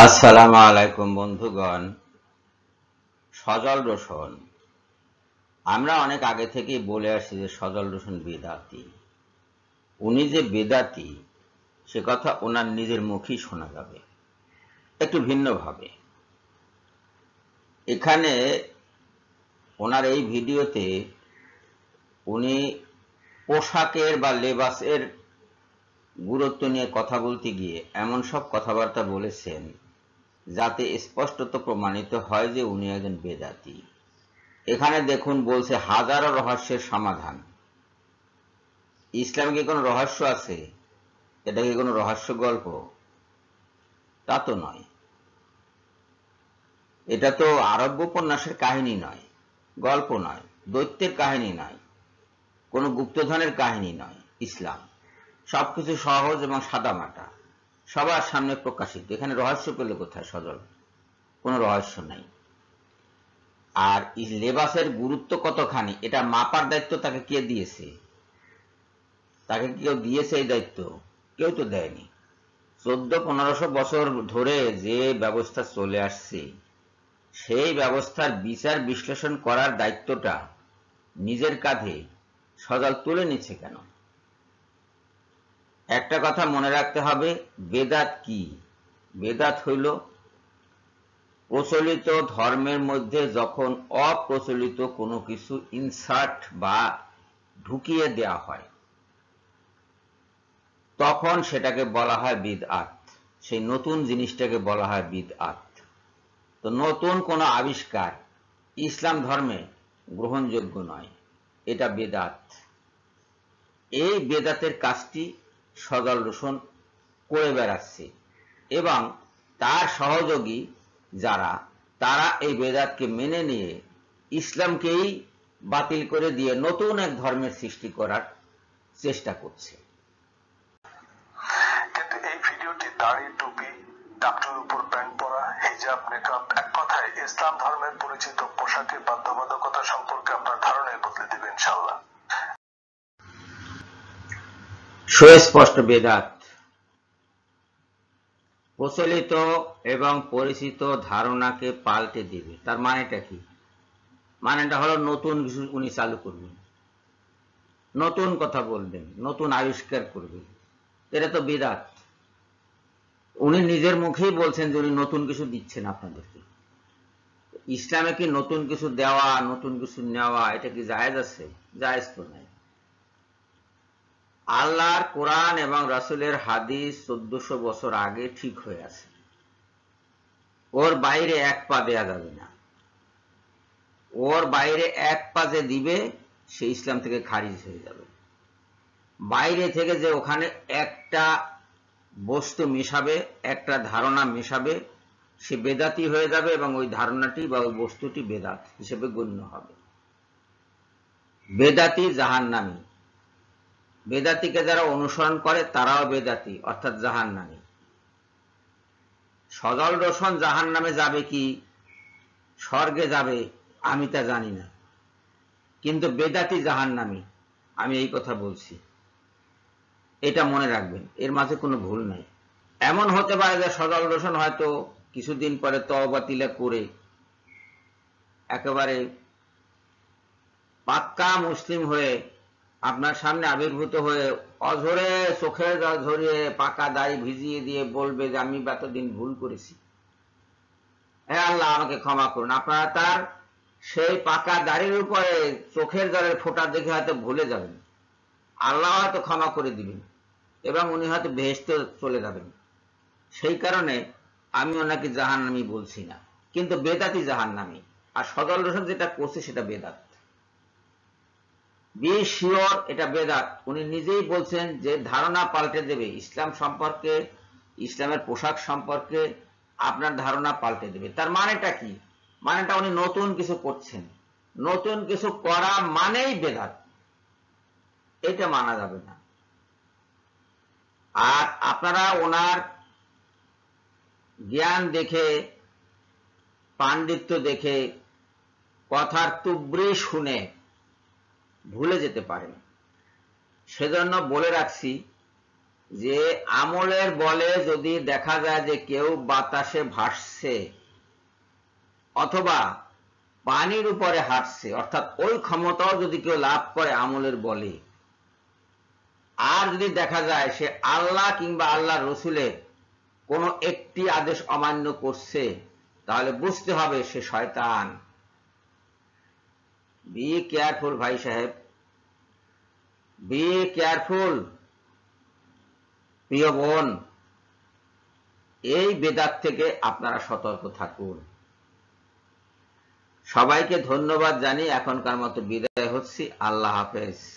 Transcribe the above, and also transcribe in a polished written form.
আসসালামু আলাইকুম বন্ধুগণ। সজল রোশন, আমরা অনেক আগে থেকেই বলে আসছি যে সজল রোশন বেদাতি। উনি যে বেদাতি সে কথা ওনার নিজের মুখেই শোনা যাবে, একটু ভিন্নভাবে। এখানে ওনার এই ভিডিওতে উনি পোশাকের বা লেবাসের গুরুত্ব নিয়ে কথা বলতে গিয়ে এমন সব কথাবার্তা বলেছেন যাতে স্পষ্টত প্রমাণিত হয় যে উনি একজন বেদাতি। এখানে দেখুন, বলছে হাজারো রহস্যের সমাধান। ইসলামে কি কোনো রহস্য আছে? এটা কি কোনো রহস্য গল্প? তা তো নয়। এটা তো আরব্য উপন্যাসের কাহিনী নয়, গল্প নয়, দৈত্যের কাহিনী নয়, কোনো গুপ্তধনের কাহিনী নয়। ইসলাম সবকিছু সহজ এবং সাদামাটা, সবার সামনে প্রকাশিত। এখানে রহস্য পেলে কোথায় সজল? কোনো রহস্য নাই। আর লেবাসের গুরুত্ব কতখানি এটা মাপার দায়িত্ব তাকে কে দিয়েছে? তাকে কেউ দিয়েছে এই দায়িত্ব? কেউ তো দেয়নি। 1400-1500 বছর ধরে যে ব্যবস্থা চলে আসছে সেই ব্যবস্থার বিচার বিশ্লেষণ করার দায়িত্বটা নিজের কাঁধে সজল তুলে নিচ্ছে কেন? একটা কথা মনে রাখতে হবে, বেদাত কি? বেদাত হইল প্রচলিত ধর্মের মধ্যে যখন অপ্রচলিত কোনো কিছু ইনসার্ট বা ঢুকিয়ে দেয়া হয় তখন সেটাকে বলা হয় বিদআত। সেই নতুন জিনিসটাকে বলা হয় বিদআত। তো নতুন কোনো আবিষ্কার ইসলাম ধর্মে গ্রহণযোগ্য নয়, এটা বেদাত। এই বেদাতের কাজটি সজল রোশন করে বেড়াচ্ছে এবং তার সহযোগী যারা, তারা এই বেদাতকে মেনে নিয়ে ইসলামকেই বাতিল করে দিয়ে নতুন এক ধর্মের সৃষ্টি করার চেষ্টা করছে। কিন্তু এই ভিডিওটি দাড়ি, টুপি, টাকটুর উপর প্যান্ট পরা, হিজাব, মেকআপ, এক কথায় ইসলাম ধর্মের পরিচিত পোশাকের বাধ্যবাধকতা সম্পর্কে আপনার ধারণাই বদলে দেবে ইনশাআল্লাহ। সুস্পষ্ট বেদাত প্রচলিত এবং পরিচিত ধারণাকে পাল্টে দিবে। তার মানেটা কি? মানেটা হলো নতুন কিছু উনি চালু করবেন, নতুন কথা বলবেন, নতুন আবিষ্কার করবেন। এটা তো বেদাত। উনি নিজের মুখেই বলছেন যে উনি নতুন কিছু দিচ্ছেন আপনাদেরকে। ইসলামে কি নতুন কিছু দেওয়া, নতুন কিছু নেওয়া, এটা কি জায়েজ আছে? জায়েজ তো নাই। আল্লাহর কোরআন এবং রাসূলের হাদিস 1400 বছর আগে ঠিক হয়ে আছে। ওর বাইরে এক পা দেয়া যাবে না। ওর বাইরে এক পা যে দিবে সে ইসলাম থেকে খারিজ হয়ে যাবে। বাইরে থেকে যে ওখানে একটা বস্তু মেশাবে, একটা ধারণা মেশাবে, সে বেদাতি হয়ে যাবে এবং ওই ধারণাটি বা ওই বস্তুটি বেদাত হিসেবে গণ্য হবে। বেদাতি জাহান্নামী। বেদাতিকে যারা অনুসরণ করে তারাও বেদাতি, অর্থাৎ জাহান্নামী। সজল রোশন জাহান্নামে যাবে কি স্বর্গে যাবে আমি তা জানি না, কিন্তু বেদাতি জাহান্নামী আমি এই কথা বলছি। এটা মনে রাখবেন, এর মাঝে কোনো ভুল নাই। এমন হতে পারে যে সজল রোশন হয়তো কিছুদিন পরে তওবা তিলা করে একেবারে পাক্কা মুসলিম হয়ে আপনার সামনে আবির্ভূত হয়ে অঝরে চোখের জল ঝরিয়ে পাকা দাড়ি ভিজিয়ে দিয়ে বলবে যে আমি এতদিন ভুল করেছি, হে আল্লাহ আমাকে ক্ষমা করুন। আপনারা তার সেই পাকা দাড়ির উপরে চোখের জলের ফোঁটা দেখে হয়তো ভুলে যাবেন, আল্লাহ হয়তো ক্ষমা করে দিবেন এবং উনি হয়তো বেহেশতে চলে যাবেন। সেই কারণে আমি ওনাকে জাহান্নামী বলছি না, কিন্তু বেদাতি জাহান্নামী। আর সজল রোশন যেটা করছে সেটা বেদাত। বি শিওর এটা বেদাত। উনি নিজেই বলছেন যে ধারণা পাল্টে দেবে ইসলাম সম্পর্কে, ইসলামের পোশাক সম্পর্কে আপনার ধারণা পাল্টে দেবে। তার মানেটা কি? মানেটা উনি নতুন কিছু করছেন। নতুন কিছু করা মানেই বেদাত, এটা মানা যাবে না। আর আপনারা ওনার জ্ঞান দেখে, পাণ্ডিত্য দেখে, কথার তুবড়ি শুনে ভুলে যেতে পারেন। সেজন্য বলে রাখছি, যে আমলের বলে যদি দেখা যায় যে কেউ বাতাসে ভাসছে অথবা পানির উপরে হাঁটছে, অর্থাৎ ওই ক্ষমতাও যদি কেউ লাভ করে আমলের বলে, আর যদি দেখা যায় সে আল্লাহ কিংবা আল্লাহ রসুলের কোন একটি আদেশ অমান্য করছে, তাহলে বুঝতে হবে সে শয়তান। বি কেয়ারফুল ভাই সাহেব, বি কেয়ারফুল। প্রিয় বোন, এই বেদাত থেকে আপনারা সতর্ক থাকুন। সবাইকে ধন্যবাদ জানিয়ে এখনকার মতো বিদায় হচ্ছি। আল্লাহ হাফেজ।